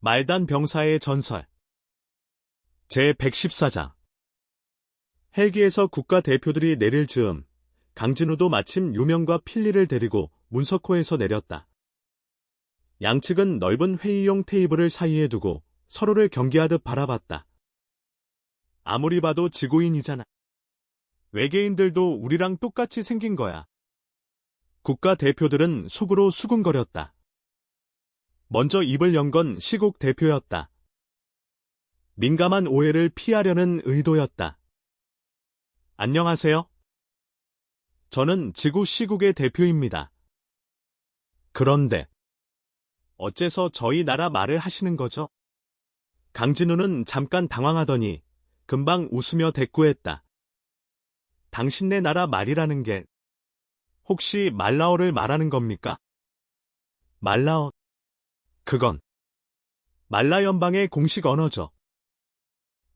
말단 병사의 전설 제114장 헬기에서 국가대표들이 내릴 즈음 강진우도 마침 유명과 필리를 데리고 문석호에서 내렸다. 양측은 넓은 회의용 테이블을 사이에 두고 서로를 경계하듯 바라봤다. 아무리 봐도 지구인이잖아. 외계인들도 우리랑 똑같이 생긴 거야. 국가대표들은 속으로 수군거렸다. 먼저 입을 연 건 시국 대표였다. 민감한 오해를 피하려는 의도였다. 안녕하세요. 저는 지구 시국의 대표입니다. 그런데 어째서 저희 나라 말을 하시는 거죠? 강진우는 잠깐 당황하더니 금방 웃으며 대꾸했다. 당신네 나라 말이라는 게 혹시 말라어를 말하는 겁니까? 말라어? 그건 말라 연방의 공식 언어죠.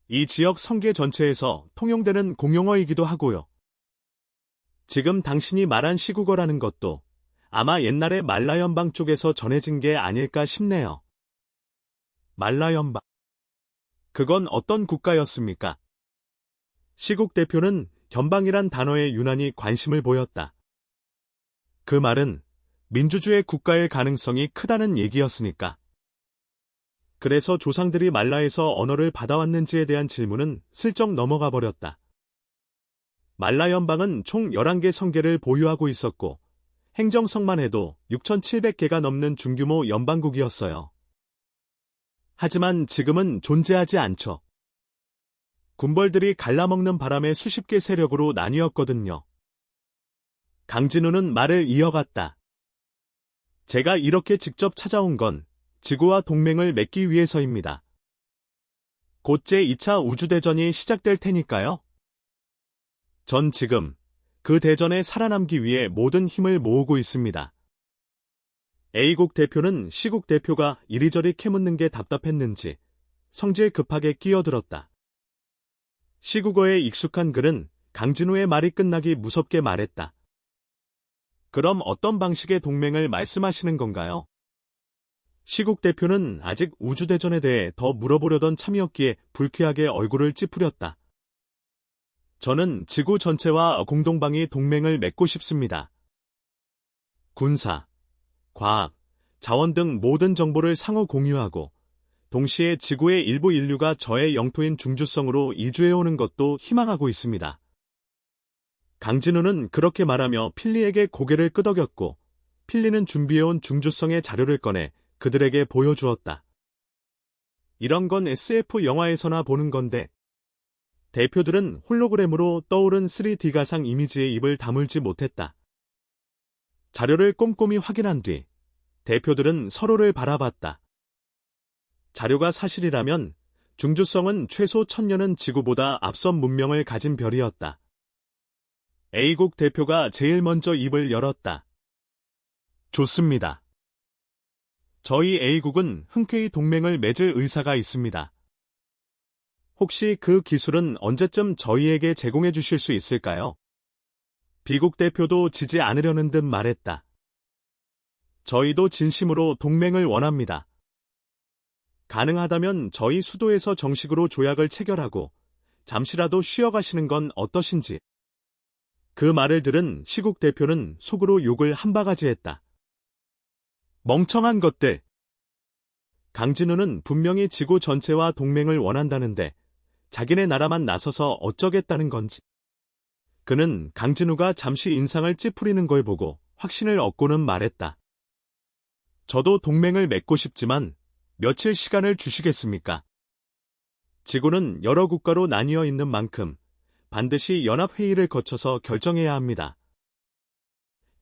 이 지역 성계 전체에서 통용되는 공용어이기도 하고요. 지금 당신이 말한 시국어라는 것도 아마 옛날에 말라 연방 쪽에서 전해진 게 아닐까 싶네요. 말라 연방. 그건 어떤 국가였습니까? 시국 대표는 연방이란 단어에 유난히 관심을 보였다. 그 말은 민주주의 국가일 가능성이 크다는 얘기였으니까. 그래서 조상들이 말라에서 언어를 받아왔는지에 대한 질문은 슬쩍 넘어가 버렸다. 말라 연방은 총 11개 성계를 보유하고 있었고 행정성만 해도 6,700개가 넘는 중규모 연방국이었어요. 하지만 지금은 존재하지 않죠. 군벌들이 갈라먹는 바람에 수십 개 세력으로 나뉘었거든요. 강진우는 말을 이어갔다. 제가 이렇게 직접 찾아온 건 지구와 동맹을 맺기 위해서입니다. 곧 제2차 우주대전이 시작될 테니까요. 전 지금 그 대전에 살아남기 위해 모든 힘을 모으고 있습니다. A국 대표는 C국 대표가 이리저리 캐묻는 게 답답했는지 성질 급하게 끼어들었다. C국어에 익숙한 그는 강진우의 말이 끝나기 무섭게 말했다. 그럼 어떤 방식의 동맹을 말씀하시는 건가요? 시국 대표는 아직 우주대전에 대해 더 물어보려던 참이었기에 불쾌하게 얼굴을 찌푸렸다. 저는 지구 전체와 공동방위 동맹을 맺고 싶습니다. 군사, 과학, 자원 등 모든 정보를 상호 공유하고 동시에 지구의 일부 인류가 저의 영토인 중주성으로 이주해오는 것도 희망하고 있습니다. 강진우는 그렇게 말하며 필리에게 고개를 끄덕였고 필리는 준비해온 중주성의 자료를 꺼내 그들에게 보여주었다. 이런 건 SF 영화에서나 보는 건데 대표들은 홀로그램으로 떠오른 3D 가상 이미지에 입을 다물지 못했다. 자료를 꼼꼼히 확인한 뒤 대표들은 서로를 바라봤다. 자료가 사실이라면 중주성은 최소 1000년은 지구보다 앞선 문명을 가진 별이었다. A국 대표가 제일 먼저 입을 열었다. 좋습니다. 저희 A국은 흔쾌히 동맹을 맺을 의사가 있습니다. 혹시 그 기술은 언제쯤 저희에게 제공해 주실 수 있을까요? B국 대표도 지지 않으려는 듯 말했다. 저희도 진심으로 동맹을 원합니다. 가능하다면 저희 수도에서 정식으로 조약을 체결하고 잠시라도 쉬어가시는 건 어떠신지. 그 말을 들은 시국 대표는 속으로 욕을 한 바가지 했다. 멍청한 것들. 강진우는 분명히 지구 전체와 동맹을 원한다는데 자기네 나라만 나서서 어쩌겠다는 건지. 그는 강진우가 잠시 인상을 찌푸리는 걸 보고 확신을 얻고는 말했다. 저도 동맹을 맺고 싶지만 며칠 시간을 주시겠습니까? 지구는 여러 국가로 나뉘어 있는 만큼 반드시 연합회의를 거쳐서 결정해야 합니다.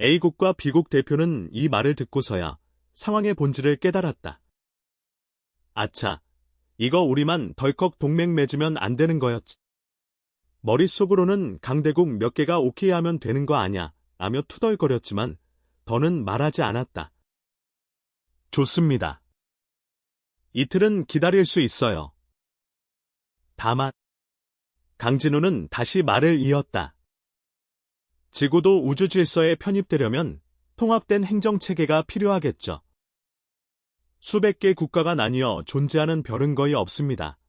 A국과 B국 대표는 이 말을 듣고서야 상황의 본질을 깨달았다. 아차, 이거 우리만 덜컥 동맹 맺으면 안 되는 거였지. 머릿속으로는 강대국 몇 개가 오케이 하면 되는 거 아냐 라며 투덜거렸지만 더는 말하지 않았다. 좋습니다. 이틀은 기다릴 수 있어요. 다만 강진우는 다시 말을 이었다. 지구도 우주 질서에 편입되려면 통합된 행정체계가 필요하겠죠. 수백 개 국가가 나뉘어 존재하는 별은 거의 없습니다.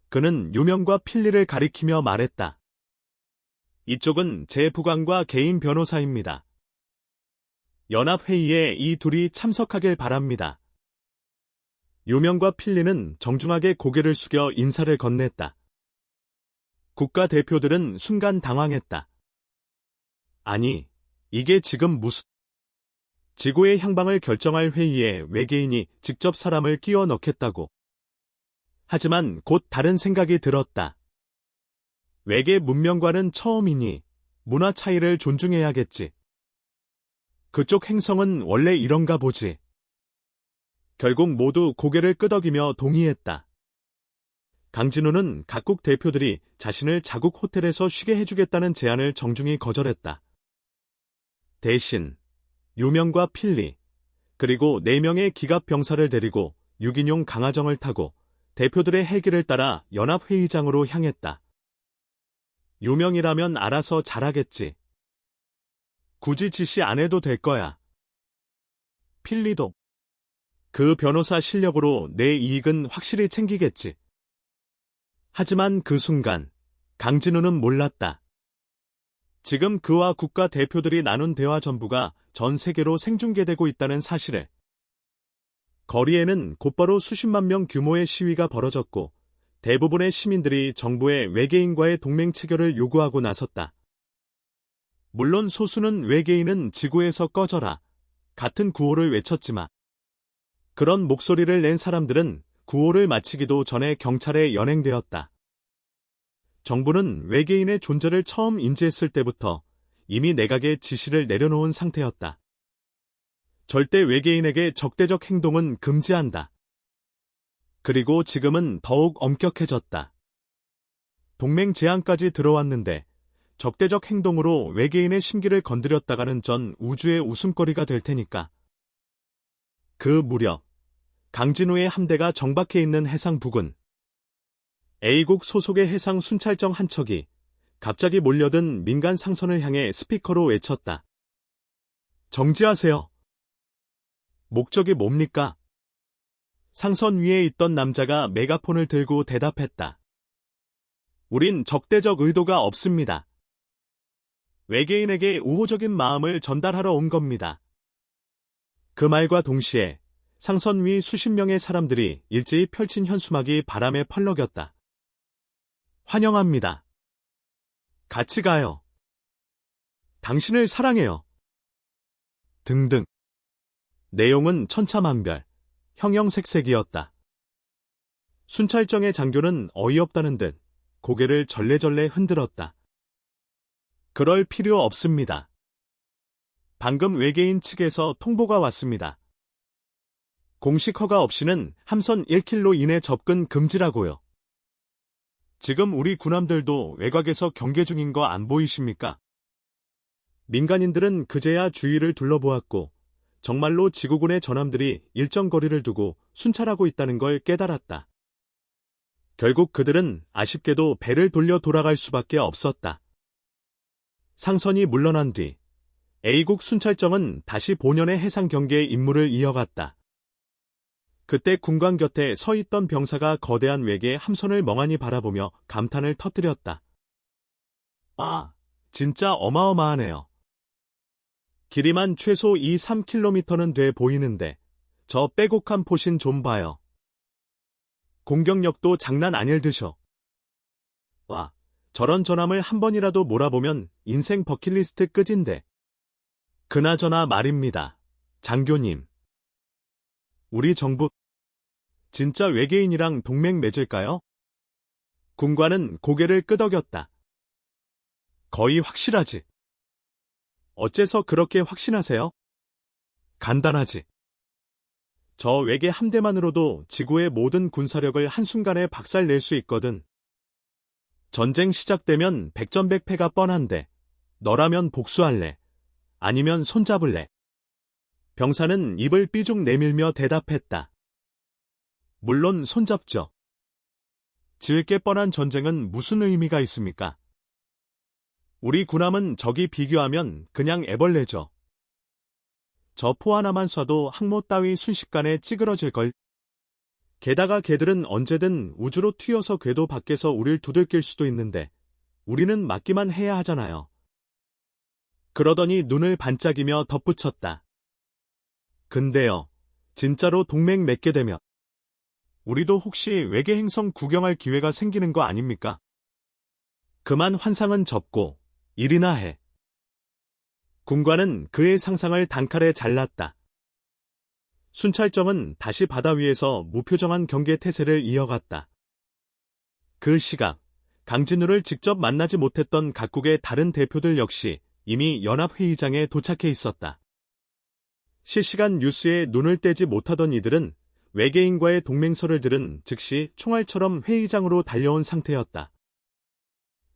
그는 유명과 필리를 가리키며 말했다. 이쪽은 제 부관과 개인 변호사입니다. 연합회의에 이 둘이 참석하길 바랍니다. 유명과 필리는 정중하게 고개를 숙여 인사를 건넸다. 국가대표들은 순간 당황했다. 아니, 이게 지금 무슨... 지구의 향방을 결정할 회의에 외계인이 직접 사람을 끼워 넣겠다고. 하지만 곧 다른 생각이 들었다. 외계 문명과는 처음이니 문화 차이를 존중해야겠지. 그쪽 행성은 원래 이런가 보지. 결국 모두 고개를 끄덕이며 동의했다. 강진우는 각국 대표들이 자신을 자국 호텔에서 쉬게 해주겠다는 제안을 정중히 거절했다. 대신 유명과 필리, 그리고 4명의 기갑 병사를 데리고 6인용 강화정을 타고 대표들의 헬기를 따라 연합회의장으로 향했다. 유명이라면 알아서 잘하겠지. 굳이 지시 안 해도 될 거야. 필리도. 그 변호사 실력으로 내 이익은 확실히 챙기겠지. 하지만 그 순간 강진우는 몰랐다. 지금 그와 국가 대표들이 나눈 대화 전부가 전 세계로 생중계되고 있다는 사실을. 거리에는 곧바로 수십만 명 규모의 시위가 벌어졌고 대부분의 시민들이 정부의 외계인과의 동맹 체결을 요구하고 나섰다. 물론 소수는 외계인은 지구에서 꺼져라, 같은 구호를 외쳤지만 그런 목소리를 낸 사람들은 구호를 마치기도 전에 경찰에 연행되었다. 정부는 외계인의 존재를 처음 인지했을 때부터 이미 내각에 지시를 내려놓은 상태였다. 절대 외계인에게 적대적 행동은 금지한다. 그리고 지금은 더욱 엄격해졌다. 동맹 제안까지 들어왔는데 적대적 행동으로 외계인의 심기를 건드렸다가는 전 우주의 웃음거리가 될 테니까. 그 무렵 강진우의 함대가 정박해 있는 해상 부근. A국 소속의 해상 순찰정 한 척이 갑자기 몰려든 민간 상선을 향해 스피커로 외쳤다. 정지하세요. 목적이 뭡니까? 상선 위에 있던 남자가 메가폰을 들고 대답했다. 우린 적대적 의도가 없습니다. 외계인에게 우호적인 마음을 전달하러 온 겁니다. 그 말과 동시에 상선 위 수십 명의 사람들이 일제히 펼친 현수막이 바람에 펄럭였다. 환영합니다. 같이 가요. 당신을 사랑해요. 등등. 내용은 천차만별, 형형색색이었다. 순찰정의 장교는 어이없다는 듯 고개를 절레절레 흔들었다. 그럴 필요 없습니다. 방금 외계인 측에서 통보가 왔습니다. 공식 허가 없이는 함선 1킬로 이내 접근 금지라고요. 지금 우리 군함들도 외곽에서 경계 중인 거 안 보이십니까? 민간인들은 그제야 주위를 둘러보았고 정말로 지구군의 전함들이 일정 거리를 두고 순찰하고 있다는 걸 깨달았다. 결국 그들은 아쉽게도 배를 돌려 돌아갈 수밖에 없었다. 상선이 물러난 뒤 A국 순찰정은 다시 본연의 해상 경계의 임무를 이어갔다. 그때 군관 곁에 서 있던 병사가 거대한 외계 함선을 멍하니 바라보며 감탄을 터뜨렸다. 아, 진짜 어마어마하네요. 길이만 최소 2-3km는 돼 보이는데 저 빼곡한 포신 좀 봐요. 공격력도 장난 아닐 듯셔. 와, 저런 전함을 한 번이라도 몰아보면 인생 버킷리스트 끝인데. 그나저나 말입니다. 장교님. 우리 정부 진짜 외계인이랑 동맹 맺을까요? 군관은 고개를 끄덕였다. 거의 확실하지. 어째서 그렇게 확신하세요? 간단하지. 저 외계 함대만으로도 지구의 모든 군사력을 한순간에 박살낼 수 있거든. 전쟁 시작되면 백전백패가 뻔한데 너라면 복수할래? 아니면 손잡을래? 병사는 입을 삐죽 내밀며 대답했다. 물론 손잡죠. 지을 게 뻔한 전쟁은 무슨 의미가 있습니까? 우리 군함은 적이 비교하면 그냥 애벌레죠. 저 포 하나만 쏴도 항모 따위 순식간에 찌그러질걸. 게다가 걔들은 언제든 우주로 튀어서 궤도 밖에서 우릴 두들길 수도 있는데 우리는 막기만 해야 하잖아요. 그러더니 눈을 반짝이며 덧붙였다. 근데요, 진짜로 동맹 맺게 되면 우리도 혹시 외계 행성 구경할 기회가 생기는 거 아닙니까? 그만 환상은 접고 일이나 해. 군관은 그의 상상을 단칼에 잘랐다. 순찰정은 다시 바다 위에서 무표정한 경계 태세를 이어갔다. 그 시각, 강진우를 직접 만나지 못했던 각국의 다른 대표들 역시 이미 연합회의장에 도착해 있었다. 실시간 뉴스에 눈을 떼지 못하던 이들은 외계인과의 동맹서를 들은 즉시 총알처럼 회의장으로 달려온 상태였다.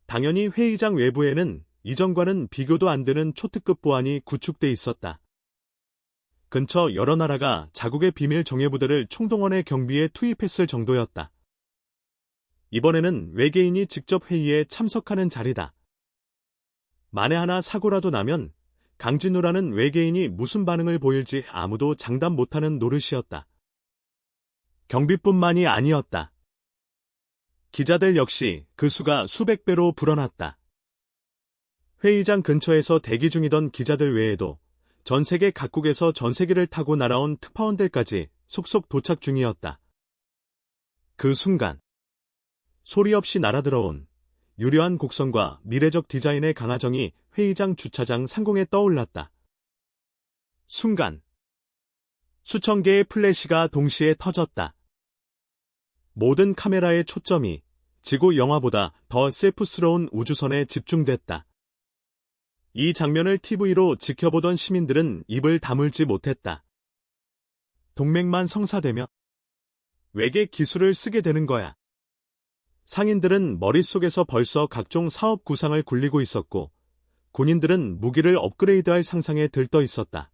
당연히 회의장 외부에는 이전과는 비교도 안 되는 초특급 보안이 구축돼 있었다. 근처 여러 나라가 자국의 비밀 정예부대를 총동원해 경비에 투입했을 정도였다. 이번에는 외계인이 직접 회의에 참석하는 자리다. 만에 하나 사고라도 나면 강진우라는 외계인이 무슨 반응을 보일지 아무도 장담 못하는 노릇이었다. 경비뿐만이 아니었다. 기자들 역시 그 수가 수백 배로 불어났다. 회의장 근처에서 대기 중이던 기자들 외에도 전 세계 각국에서 전세기를 타고 날아온 특파원들까지 속속 도착 중이었다. 그 순간 소리 없이 날아들어온 유려한 곡선과 미래적 디자인의 강화정이 회의장 주차장 상공에 떠올랐다. 순간 수천 개의 플래시가 동시에 터졌다. 모든 카메라의 초점이 지구 영화보다 더 셀프스러운 우주선에 집중됐다. 이 장면을 TV로 지켜보던 시민들은 입을 다물지 못했다. 동맹만 성사되며 외계 기술을 쓰게 되는 거야. 상인들은 머릿속에서 벌써 각종 사업 구상을 굴리고 있었고 군인들은 무기를 업그레이드할 상상에 들떠 있었다.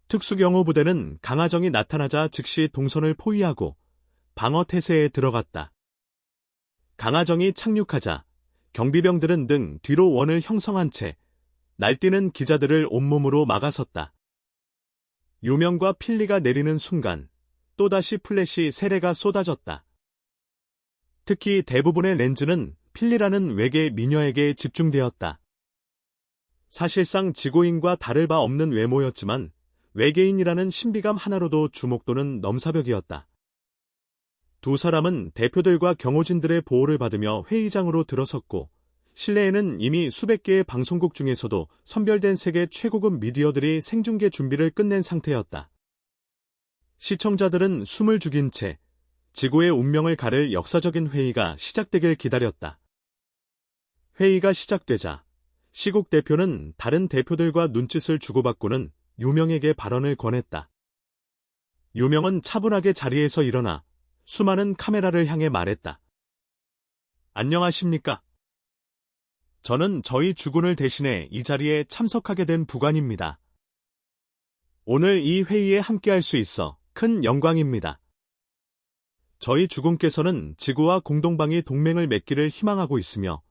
특수경호부대는 강화정이 나타나자 즉시 동선을 포위하고 방어 태세에 들어갔다. 강화정이 착륙하자 경비병들은 등 뒤로 원을 형성한 채 날뛰는 기자들을 온몸으로 막아섰다. 유명과 필리가 내리는 순간 또다시 플래시 세례가 쏟아졌다. 특히 대부분의 렌즈는 필리라는 외계 미녀에게 집중되었다. 사실상 지구인과 다를 바 없는 외모였지만 외계인이라는 신비감 하나로도 주목도는 넘사벽이었다. 두 사람은 대표들과 경호진들의 보호를 받으며 회의장으로 들어섰고 실내에는 이미 수백 개의 방송국 중에서도 선별된 세계 최고급 미디어들이 생중계 준비를 끝낸 상태였다. 시청자들은 숨을 죽인 채 지구의 운명을 가를 역사적인 회의가 시작되길 기다렸다. 회의가 시작되자 시국 대표는 다른 대표들과 눈짓을 주고받고는 유명에게 발언을 권했다. 유명은 차분하게 자리에서 일어나 수많은 카메라를 향해 말했다. 안녕하십니까? 저는 저희 주군을 대신해 이 자리에 참석하게 된 부관입니다. 오늘 이 회의에 함께할 수 있어 큰 영광입니다. 저희 주군께서는 지구와 공동방위 동맹을 맺기를 희망하고 있으며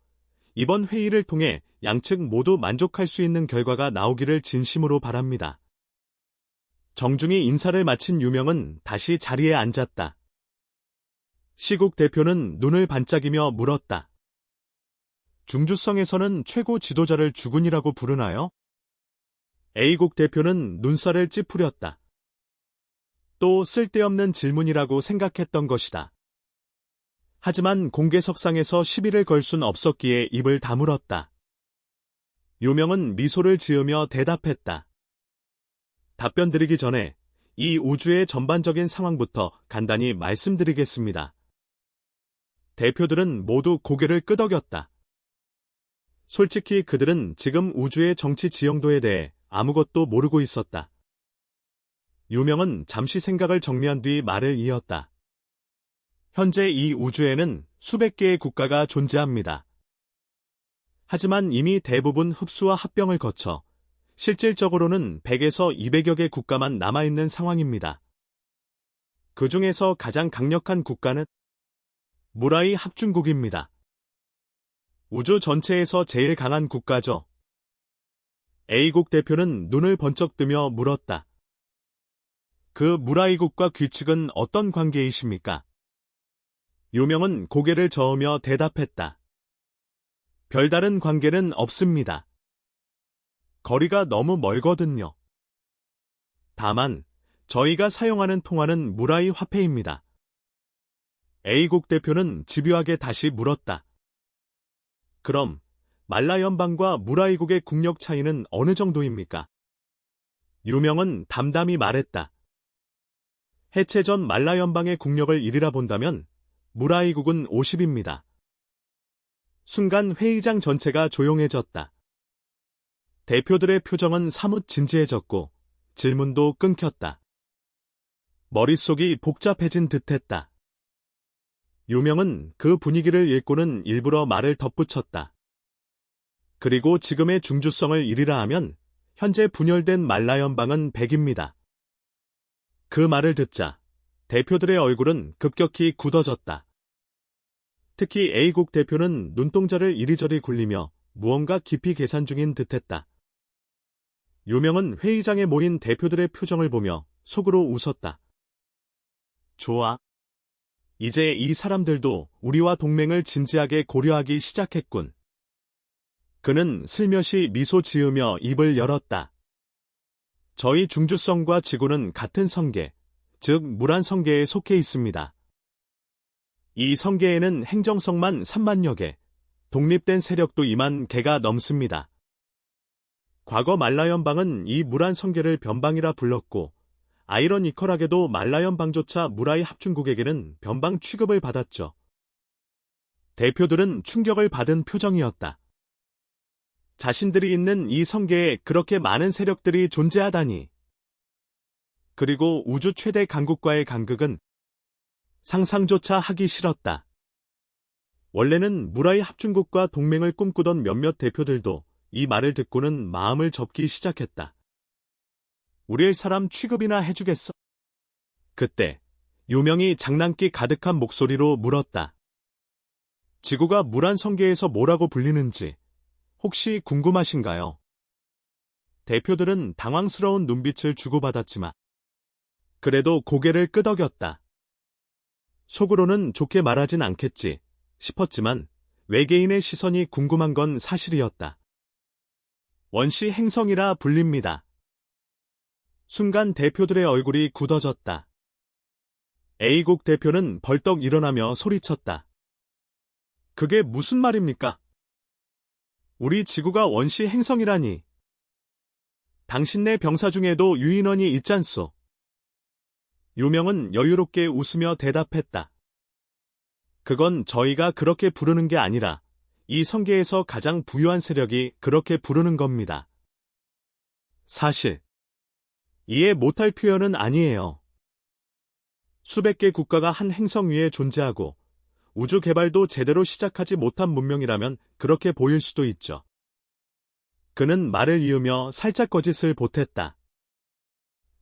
이번 회의를 통해 양측 모두 만족할 수 있는 결과가 나오기를 진심으로 바랍니다. 정중히 인사를 마친 유명은 다시 자리에 앉았다. 시국 대표는 눈을 반짝이며 물었다. 중주성에서는 최고 지도자를 주군이라고 부르나요? A국 대표는 눈살을 찌푸렸다. 또 쓸데없는 질문이라고 생각했던 것이다. 하지만 공개석상에서 시비를 걸 순 없었기에 입을 다물었다. 유명은 미소를 지으며 대답했다. 답변 드리기 전에 이 우주의 전반적인 상황부터 간단히 말씀드리겠습니다. 대표들은 모두 고개를 끄덕였다. 솔직히 그들은 지금 우주의 정치 지형도에 대해 아무것도 모르고 있었다. 유명은 잠시 생각을 정리한 뒤 말을 이었다. 현재 이 우주에는 수백 개의 국가가 존재합니다. 하지만 이미 대부분 흡수와 합병을 거쳐 실질적으로는 100에서 200여 개 국가만 남아있는 상황입니다. 그 중에서 가장 강력한 국가는 무라이 합중국입니다. 우주 전체에서 제일 강한 국가죠. A국 대표는 눈을 번쩍 뜨며 물었다. 그 무라이국과 귀측은 어떤 관계이십니까? 유명은 고개를 저으며 대답했다. 별다른 관계는 없습니다. 거리가 너무 멀거든요. 다만 저희가 사용하는 통화는 무라이 화폐입니다. A국 대표는 집요하게 다시 물었다. 그럼 말라연방과 무라이국의 국력 차이는 어느 정도입니까? 유명은 담담히 말했다. 해체 전 말라연방의 국력을 1이라 본다면 무라이국은 50입니다. 순간 회의장 전체가 조용해졌다. 대표들의 표정은 사뭇 진지해졌고 질문도 끊겼다. 머릿속이 복잡해진 듯했다. 유명은 그 분위기를 읽고는 일부러 말을 덧붙였다. 그리고 지금의 중주성을 1이라 하면 현재 분열된 말라연방은 100입니다. 그 말을 듣자 대표들의 얼굴은 급격히 굳어졌다. 특히 A국 대표는 눈동자를 이리저리 굴리며 무언가 깊이 계산 중인 듯했다. 유명은 회의장에 모인 대표들의 표정을 보며 속으로 웃었다. 좋아. 이제 이 사람들도 우리와 동맹을 진지하게 고려하기 시작했군. 그는 슬며시 미소 지으며 입을 열었다. 저희 중주성과 지구는 같은 성계, 즉 무란 성계에 속해 있습니다. 이 성계에는 행정성만 3만여 개, 독립된 세력도 2만 개가 넘습니다. 과거 말라연방은 이 무란 성계를 변방이라 불렀고 아이러니컬하게도 말라연방조차 무라이 합중국에게는 변방 취급을 받았죠. 대표들은 충격을 받은 표정이었다. 자신들이 있는 이 성계에 그렇게 많은 세력들이 존재하다니. 그리고 우주 최대 강국과의 간극은 상상조차 하기 싫었다. 원래는 무라이 합중국과 동맹을 꿈꾸던 몇몇 대표들도 이 말을 듣고는 마음을 접기 시작했다. 우릴 사람 취급이나 해주겠어? 그때 유명이 장난기 가득한 목소리로 물었다. 지구가 무란 성계에서 뭐라고 불리는지 혹시 궁금하신가요? 대표들은 당황스러운 눈빛을 주고받았지만 그래도 고개를 끄덕였다. 속으로는 좋게 말하진 않겠지 싶었지만 외계인의 시선이 궁금한 건 사실이었다. 원시 행성이라 불립니다. 순간 대표들의 얼굴이 굳어졌다. A국 대표는 벌떡 일어나며 소리쳤다. 그게 무슨 말입니까? 우리 지구가 원시 행성이라니. 당신네 병사 중에도 유인원이 있잖소. 유명은 여유롭게 웃으며 대답했다. 그건 저희가 그렇게 부르는 게 아니라 이 성계에서 가장 부유한 세력이 그렇게 부르는 겁니다. 사실 이해 못할 표현은 아니에요. 수백 개 국가가 한 행성 위에 존재하고 우주 개발도 제대로 시작하지 못한 문명이라면 그렇게 보일 수도 있죠. 그는 말을 이으며 살짝 거짓을 보탰다.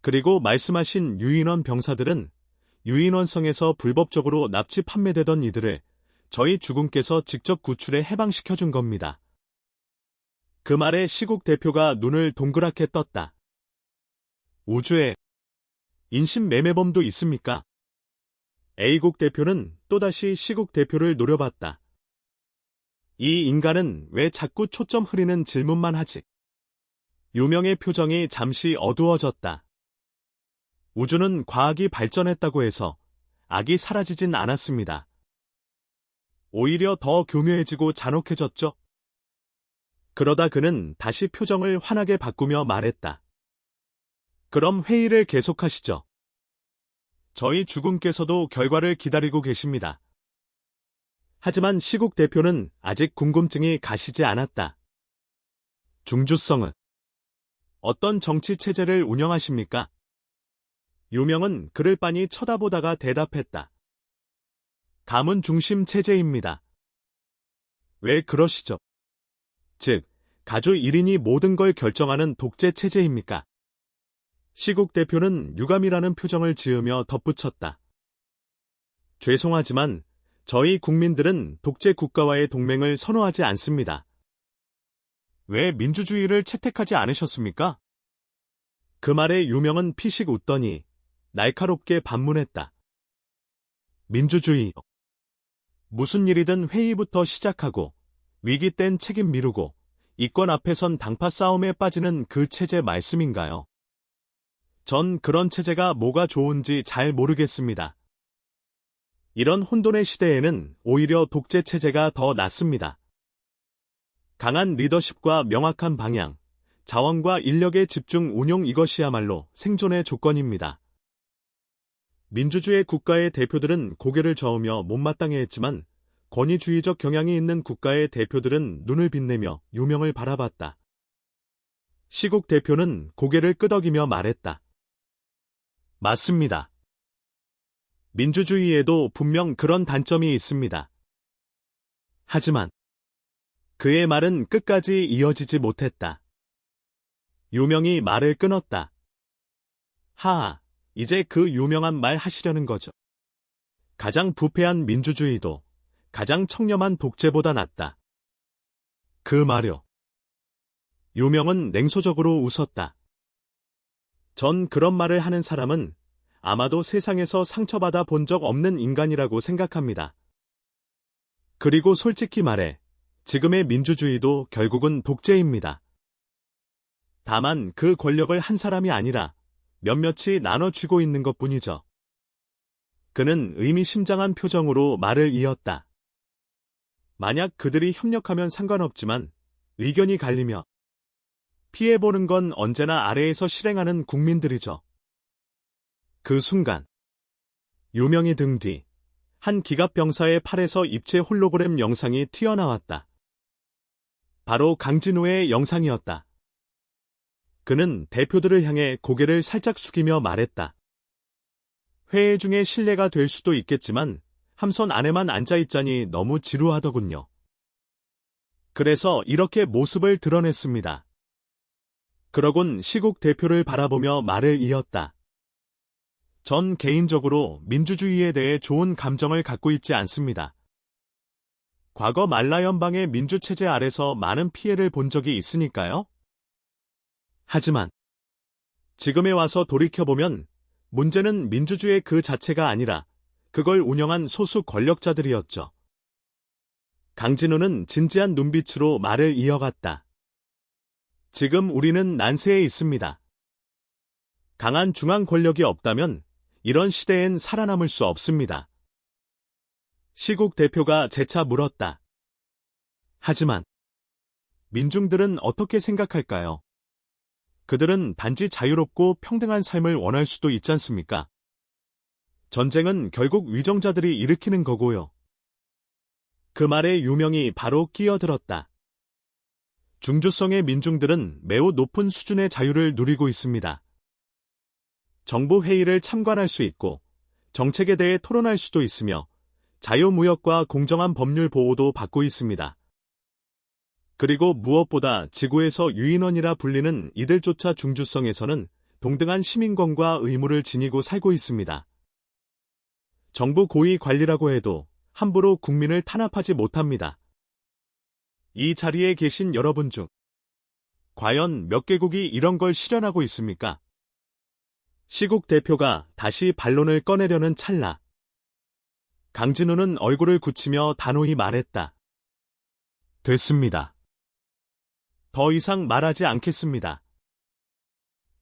그리고 말씀하신 유인원 병사들은 유인원성에서 불법적으로 납치 판매되던 이들을 저희 주군께서 직접 구출해 해방시켜준 겁니다. 그 말에 시국 대표가 눈을 동그랗게 떴다. 우주에 인신매매범도 있습니까? A국 대표는 또다시 시국 대표를 노려봤다. 이 인간은 왜 자꾸 초점 흐리는 질문만 하지? 유명의 표정이 잠시 어두워졌다. 우주는 과학이 발전했다고 해서 악이 사라지진 않았습니다. 오히려 더 교묘해지고 잔혹해졌죠? 그러다 그는 다시 표정을 환하게 바꾸며 말했다. 그럼 회의를 계속하시죠. 저희 주군께서도 결과를 기다리고 계십니다. 하지만 시국 대표는 아직 궁금증이 가시지 않았다. 중주성은 어떤 정치 체제를 운영하십니까? 유명은 그를 빤히 쳐다보다가 대답했다. 가문 중심 체제입니다. 왜 그러시죠? 즉, 가주 1인이 모든 걸 결정하는 독재 체제입니까? 시국 대표는 유감이라는 표정을 지으며 덧붙였다. 죄송하지만 저희 국민들은 독재 국가와의 동맹을 선호하지 않습니다. 왜 민주주의를 채택하지 않으셨습니까? 그 말에 유명은 피식 웃더니 날카롭게 반문했다. 민주주의. 무슨 일이든 회의부터 시작하고 위기 땐 책임 미루고 이권 앞에선 당파 싸움에 빠지는 그 체제 말씀인가요? 전 그런 체제가 뭐가 좋은지 잘 모르겠습니다. 이런 혼돈의 시대에는 오히려 독재 체제가 더 낫습니다. 강한 리더십과 명확한 방향, 자원과 인력의 집중 운용 이것이야말로 생존의 조건입니다. 민주주의 국가의 대표들은 고개를 저으며 못마땅해했지만 권위주의적 경향이 있는 국가의 대표들은 눈을 빛내며 유명을 바라봤다. 시국 대표는 고개를 끄덕이며 말했다. 맞습니다. 민주주의에도 분명 그런 단점이 있습니다. 하지만 그의 말은 끝까지 이어지지 못했다. 유명이 말을 끊었다. 하하, 이제 그 유명한 말 하시려는 거죠. 가장 부패한 민주주의도 가장 청렴한 독재보다 낫다. 그 말요. 유명은 냉소적으로 웃었다. 전 그런 말을 하는 사람은 아마도 세상에서 상처받아 본 적 없는 인간이라고 생각합니다. 그리고 솔직히 말해, 지금의 민주주의도 결국은 독재입니다. 다만 그 권력을 한 사람이 아니라 몇몇이 나눠쥐고 있는 것뿐이죠. 그는 의미심장한 표정으로 말을 이었다. 만약 그들이 협력하면 상관없지만 의견이 갈리며 피해보는 건 언제나 아래에서 실행하는 국민들이죠. 그 순간 유명희 등 뒤 한 기갑병사의 팔에서 입체 홀로그램 영상이 튀어나왔다. 바로 강진호의 영상이었다. 그는 대표들을 향해 고개를 살짝 숙이며 말했다. 회의 중에 실례가 될 수도 있겠지만 함선 안에만 앉아있자니 너무 지루하더군요. 그래서 이렇게 모습을 드러냈습니다. 그러곤 시국 대표를 바라보며 말을 이었다. 전 개인적으로 민주주의에 대해 좋은 감정을 갖고 있지 않습니다. 과거 만라연방의 민주체제 아래서 많은 피해를 본 적이 있으니까요. 하지만 지금에 와서 돌이켜보면 문제는 민주주의 그 자체가 아니라 그걸 운영한 소수 권력자들이었죠. 강진호는 진지한 눈빛으로 말을 이어갔다. 지금 우리는 난세에 있습니다. 강한 중앙 권력이 없다면 이런 시대엔 살아남을 수 없습니다. 시국 대표가 재차 물었다. 하지만 민중들은 어떻게 생각할까요? 그들은 단지 자유롭고 평등한 삶을 원할 수도 있지 않습니까? 전쟁은 결국 위정자들이 일으키는 거고요. 그 말에 유명이 바로 끼어들었다. 중주성의 민중들은 매우 높은 수준의 자유를 누리고 있습니다. 정부 회의를 참관할 수 있고 정책에 대해 토론할 수도 있으며 자유무역과 공정한 법률 보호도 받고 있습니다. 그리고 무엇보다 지구에서 유인원이라 불리는 이들조차 중주성에서는 동등한 시민권과 의무를 지니고 살고 있습니다. 정부 고위 관리라고 해도 함부로 국민을 탄압하지 못합니다. 이 자리에 계신 여러분 중 과연 몇 개국이 이런 걸 실현하고 있습니까? 시국 대표가 다시 반론을 꺼내려는 찰나 강진호는 얼굴을 굳히며 단호히 말했다. 됐습니다. 더 이상 말하지 않겠습니다.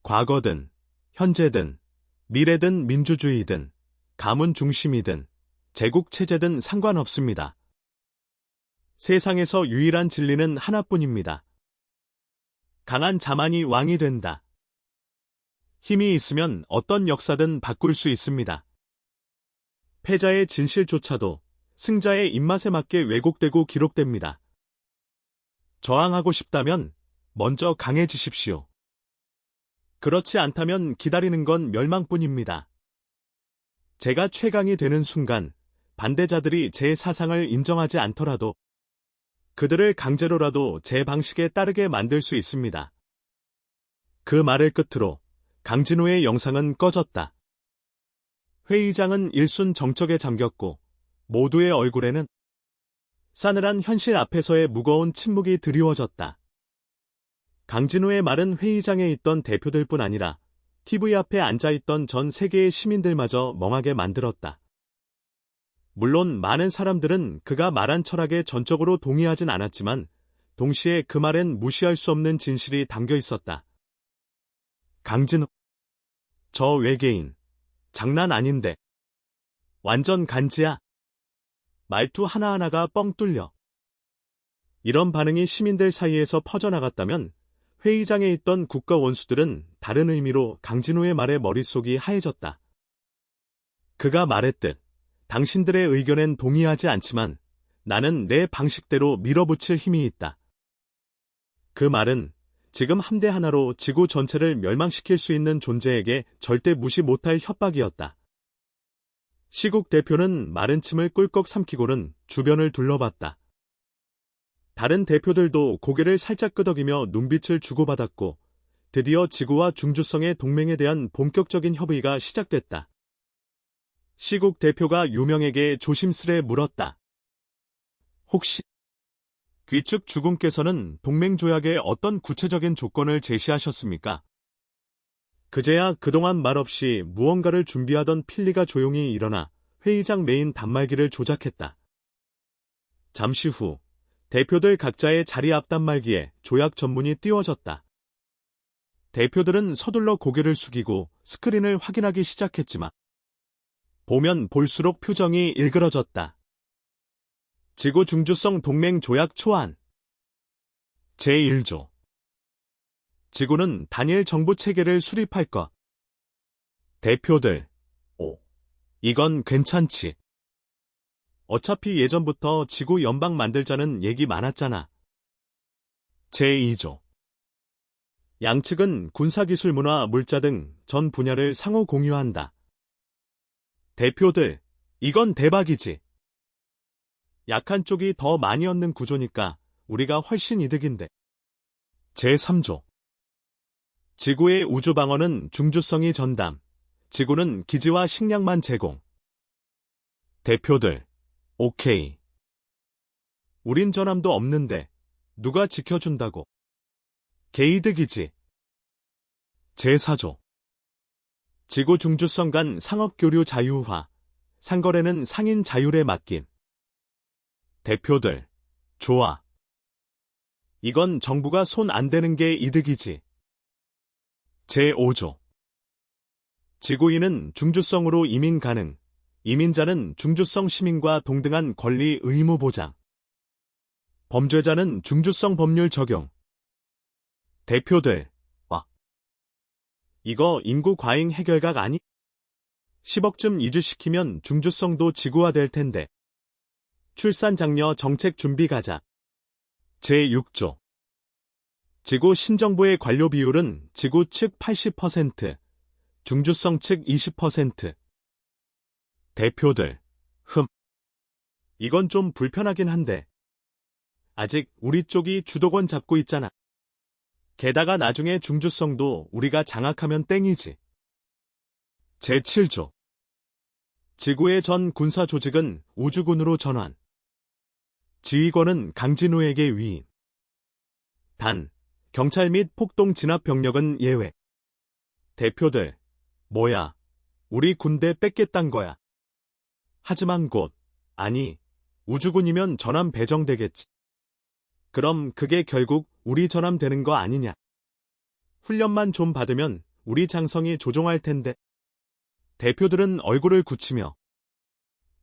과거든, 현재든, 미래든 민주주의든, 가문 중심이든, 제국체제든 상관없습니다. 세상에서 유일한 진리는 하나뿐입니다. 강한 자만이 왕이 된다. 힘이 있으면 어떤 역사든 바꿀 수 있습니다. 패자의 진실조차도 승자의 입맛에 맞게 왜곡되고 기록됩니다. 저항하고 싶다면 먼저 강해지십시오. 그렇지 않다면 기다리는 건 멸망뿐입니다. 제가 최강이 되는 순간 반대자들이 제 사상을 인정하지 않더라도 그들을 강제로라도 제 방식에 따르게 만들 수 있습니다. 그 말을 끝으로 강진호의 영상은 꺼졌다. 회의장은 일순 정적에 잠겼고 모두의 얼굴에는 싸늘한 현실 앞에서의 무거운 침묵이 드리워졌다. 강진호의 말은 회의장에 있던 대표들뿐 아니라 TV 앞에 앉아있던 전 세계의 시민들마저 멍하게 만들었다. 물론 많은 사람들은 그가 말한 철학에 전적으로 동의하진 않았지만 동시에 그 말엔 무시할 수 없는 진실이 담겨 있었다. 강진호. 저 외계인. 장난 아닌데. 완전 간지야. 말투 하나하나가 뻥 뚫려. 이런 반응이 시민들 사이에서 퍼져나갔다면 회의장에 있던 국가 원수들은 다른 의미로 강진호의 말에 머릿속이 하얘졌다. 그가 말했듯 당신들의 의견엔 동의하지 않지만 나는 내 방식대로 밀어붙일 힘이 있다. 그 말은 지금 함대 하나로 지구 전체를 멸망시킬 수 있는 존재에게 절대 무시 못할 협박이었다. 시국 대표는 마른 침을 꿀꺽 삼키고는 주변을 둘러봤다. 다른 대표들도 고개를 살짝 끄덕이며 눈빛을 주고받았고 드디어 지구와 중주성의 동맹에 대한 본격적인 협의가 시작됐다. 시국 대표가 유명에게 조심스레 물었다. 혹시 귀축 주군께서는 동맹조약에 어떤 구체적인 조건을 제시하셨습니까? 그제야 그동안 말없이 무언가를 준비하던 필리가 조용히 일어나 회의장 메인 단말기를 조작했다. 잠시 후 대표들 각자의 자리 앞 단말기에 조약 전문이 띄워졌다. 대표들은 서둘러 고개를 숙이고 스크린을 확인하기 시작했지만 보면 볼수록 표정이 일그러졌다. 지구 중주성 동맹 조약 초안 제1조 지구는 단일 정부 체계를 수립할 것. 대표들. 이건 괜찮지. 어차피 예전부터 지구 연방 만들자는 얘기 많았잖아. 제2조 양측은 군사기술 문화, 물자 등 전 분야를 상호 공유한다. 대표들. 이건 대박이지. 약한 쪽이 더 많이 얻는 구조니까 우리가 훨씬 이득인데. 제3조 지구의 우주방어는 중주성이 전담, 지구는 기지와 식량만 제공. 대표들. 오케이. 우린 전함도 없는데 누가 지켜준다고. 개이득이지. 제4조 지구 중주성 간 상업교류 자유화, 상거래는 상인 자율에 맡김. 대표들. 좋아. 이건 정부가 손 안 대는 게 이득이지. 제5조 지구인은 중주성으로 이민 가능, 이민자는 중주성 시민과 동등한 권리 의무 보장. 범죄자는 중주성 법률 적용. 대표들. 와. 이거 인구 과잉 해결각 아니? 10억쯤 이주시키면 중주성도 지구화될 텐데. 출산 장려 정책 준비 가자. 제6조 지구 신정부의 관료 비율은 지구 측 80%, 중주성 측 20%. 대표들. 이건 좀 불편하긴 한데. 아직 우리 쪽이 주도권 잡고 있잖아. 게다가 나중에 중주성도 우리가 장악하면 땡이지. 제7조 지구의 전 군사 조직은 우주군으로 전환. 지휘권은 강진호에게 위임. 단, 경찰 및 폭동 진압 병력은 예외. 대표들. 뭐야, 우리 군대 뺏겠단 거야. 하지만 곧, 아니, 우주군이면 전함 배정되겠지. 그럼 그게 결국 우리 전함 되는 거 아니냐. 훈련만 좀 받으면 우리 장성이 조종할 텐데. 대표들은 얼굴을 굳히며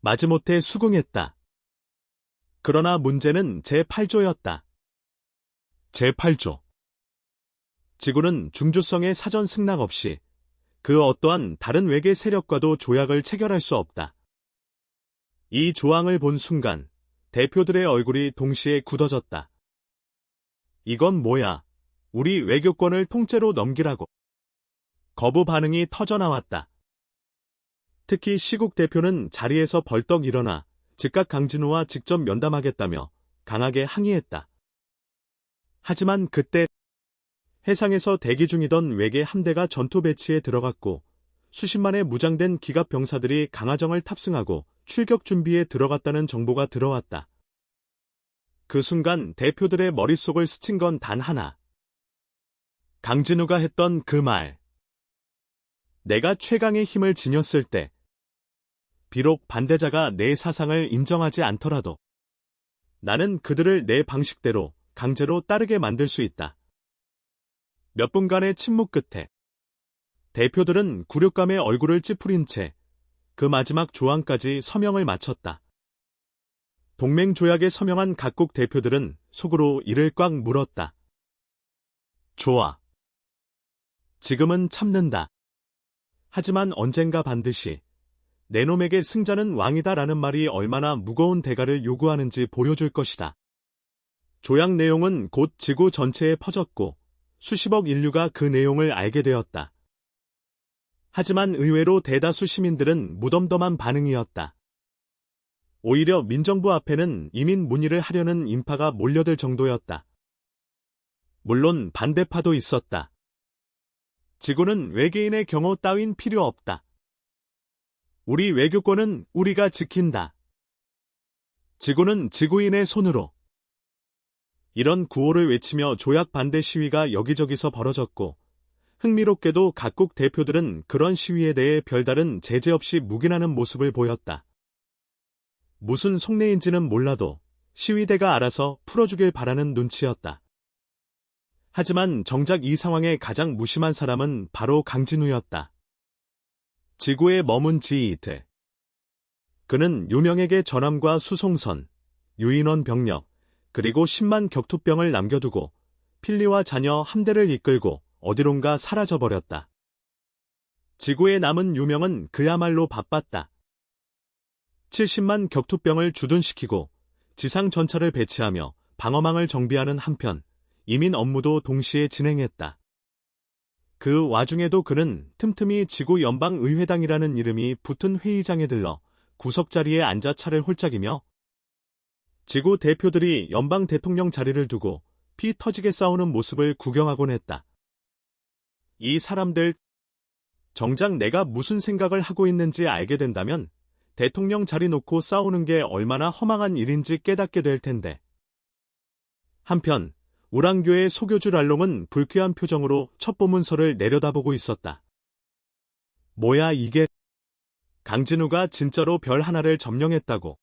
마지못해 수긍했다. 그러나 문제는 제8조였다. 제8조 지구는 중주성의 사전 승낙 없이 그 어떠한 다른 외계 세력과도 조약을 체결할 수 없다. 이 조항을 본 순간 대표들의 얼굴이 동시에 굳어졌다. 이건 뭐야? 우리 외교권을 통째로 넘기라고. 거부 반응이 터져나왔다. 특히 시국 대표는 자리에서 벌떡 일어나 즉각 강진호와 직접 면담하겠다며 강하게 항의했다. 하지만 그때 해상에서 대기 중이던 외계 함대가 전투 배치에 들어갔고 수십만의 무장된 기갑 병사들이 강화정을 탑승하고 출격 준비에 들어갔다는 정보가 들어왔다. 그 순간 대표들의 머릿속을 스친 건 단 하나. 강진우가 했던 그 말. 내가 최강의 힘을 지녔을 때, 비록 반대자가 내 사상을 인정하지 않더라도 나는 그들을 내 방식대로 강제로 따르게 만들 수 있다. 몇 분간의 침묵 끝에 대표들은 굴욕감에 얼굴을 찌푸린 채 그 마지막 조항까지 서명을 마쳤다. 동맹 조약에 서명한 각국 대표들은 속으로 이를 꽉 물었다. 좋아. 지금은 참는다. 하지만 언젠가 반드시 내 놈에게 승자는 왕이다라는 말이 얼마나 무거운 대가를 요구하는지 보여줄 것이다. 조약 내용은 곧 지구 전체에 퍼졌고 수십억 인류가 그 내용을 알게 되었다. 하지만 의외로 대다수 시민들은 무덤덤한 반응이었다. 오히려 민정부 앞에는 이민 문의를 하려는 인파가 몰려들 정도였다. 물론 반대파도 있었다. 지구는 외계인의 경호 따윈 필요 없다. 우리 외교권은 우리가 지킨다. 지구는 지구인의 손으로. 이런 구호를 외치며 조약 반대 시위가 여기저기서 벌어졌고 흥미롭게도 각국 대표들은 그런 시위에 대해 별다른 제재 없이 묵인하는 모습을 보였다. 무슨 속내인지는 몰라도 시위대가 알아서 풀어주길 바라는 눈치였다. 하지만 정작 이 상황에 가장 무심한 사람은 바로 강진우였다. 지구에 머문 지 이틀. 그는 유명에게 전함과 수송선, 유인원 병력, 그리고 10만 격투병을 남겨두고 필리와 자녀 함대를 이끌고 어디론가 사라져버렸다. 지구에 남은 유명은 그야말로 바빴다. 70만 격투병을 주둔시키고 지상 전차를 배치하며 방어망을 정비하는 한편 이민 업무도 동시에 진행했다. 그 와중에도 그는 틈틈이 지구 연방의회당이라는 이름이 붙은 회의장에 들러 구석자리에 앉아 차를 홀짝이며 지구 대표들이 연방 대통령 자리를 두고 피 터지게 싸우는 모습을 구경하곤 했다. 이 사람들, 정작 내가 무슨 생각을 하고 있는지 알게 된다면 대통령 자리 놓고 싸우는 게 얼마나 허망한 일인지 깨닫게 될 텐데. 한편 우랑교의 소교주 랄롱은 불쾌한 표정으로 첩보문서를 내려다보고 있었다. 뭐야 이게? 강진우가 진짜로 별 하나를 점령했다고.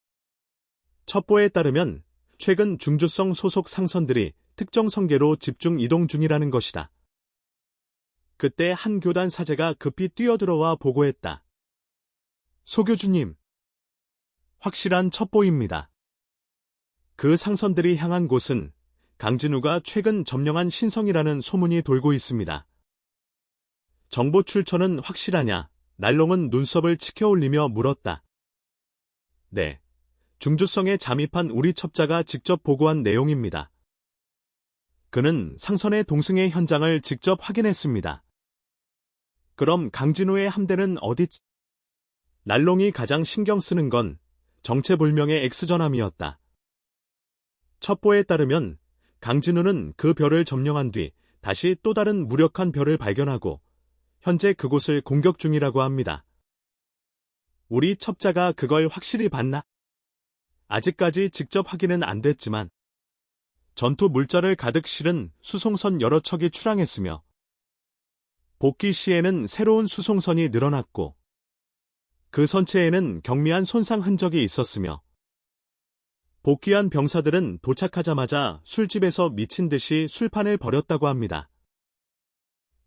첩보에 따르면 최근 중주성 소속 상선들이 특정 성계로 집중 이동 중이라는 것이다. 그때 한 교단 사제가 급히 뛰어들어와 보고했다. 소교주님, 확실한 첩보입니다. 그 상선들이 향한 곳은 강진우가 최근 점령한 신성이라는 소문이 돌고 있습니다. 정보 출처는 확실하냐? 날롱은 눈썹을 치켜올리며 물었다. 네, 중주성에 잠입한 우리 첩자가 직접 보고한 내용입니다. 그는 상선의 동승의 현장을 직접 확인했습니다. 그럼 강진우의 함대는 어디? 날롱이 가장 신경 쓰는 건 정체불명의 X전함이었다. 첩보에 따르면 강진우는 그 별을 점령한 뒤 다시 또 다른 무력한 별을 발견하고 현재 그곳을 공격 중이라고 합니다. 우리 첩자가 그걸 확실히 봤나? 아직까지 직접 확인은 안 됐지만 전투 물자를 가득 실은 수송선 여러 척이 출항했으며 복귀 시에는 새로운 수송선이 늘어났고 그 선체에는 경미한 손상 흔적이 있었으며 복귀한 병사들은 도착하자마자 술집에서 미친 듯이 술판을 벌였다고 합니다.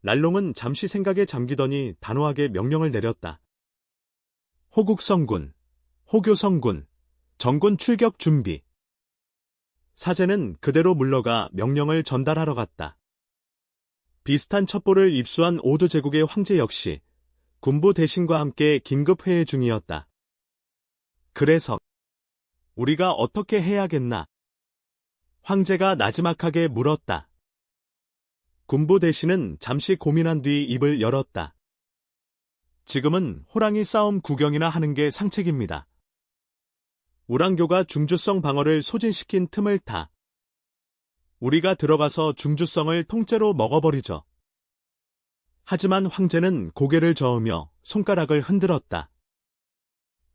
랄롱은 잠시 생각에 잠기더니 단호하게 명령을 내렸다. 호국성군, 호교성군, 정군 출격 준비. 사제는 그대로 물러가 명령을 전달하러 갔다. 비슷한 첩보를 입수한 오드 제국의 황제 역시 군부 대신과 함께 긴급 회의 중이었다. 그래서 우리가 어떻게 해야겠나? 황제가 나지막하게 물었다. 군부 대신은 잠시 고민한 뒤 입을 열었다. 지금은 호랑이 싸움 구경이나 하는 게 상책입니다. 우랑교가 중주성 방어를 소진시킨 틈을 타 우리가 들어가서 중주성을 통째로 먹어버리죠. 하지만 황제는 고개를 저으며 손가락을 흔들었다.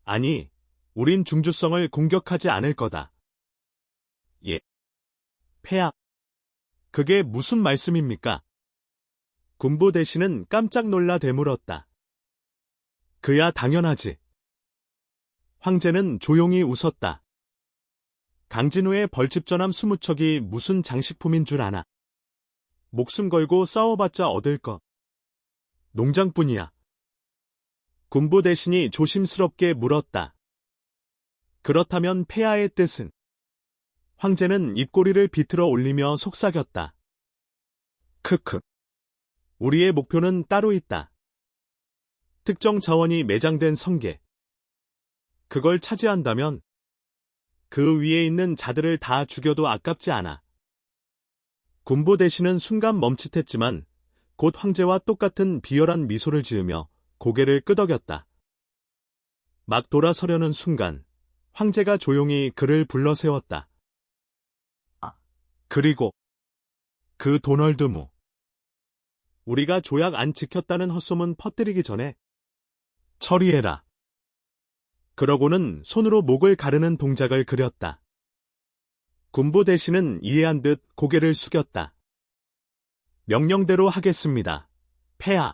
아니, 우린 중주성을 공격하지 않을 거다. 예. 폐하. 그게 무슨 말씀입니까? 군부 대신은 깜짝 놀라 되물었다. 그야 당연하지. 황제는 조용히 웃었다. 강진우의 벌집전함 20척이 무슨 장식품인 줄 아나. 목숨 걸고 싸워봤자 얻을 것. 농장뿐이야. 군부 대신이 조심스럽게 물었다. 그렇다면 폐하의 뜻은? 황제는 입꼬리를 비틀어 올리며 속삭였다. 크크. 우리의 목표는 따로 있다. 특정 자원이 매장된 성계. 그걸 차지한다면 그 위에 있는 자들을 다 죽여도 아깝지 않아. 군부 대신은 순간 멈칫했지만 곧 황제와 똑같은 비열한 미소를 지으며 고개를 끄덕였다. 막 돌아서려는 순간 황제가 조용히 그를 불러 세웠다. 그리고 그 도널드무. 우리가 조약 안 지켰다는 헛소문 퍼뜨리기 전에 처리해라. 그러고는 손으로 목을 가르는 동작을 그렸다. 군부 대신은 이해한 듯 고개를 숙였다. 명령대로 하겠습니다. 폐하.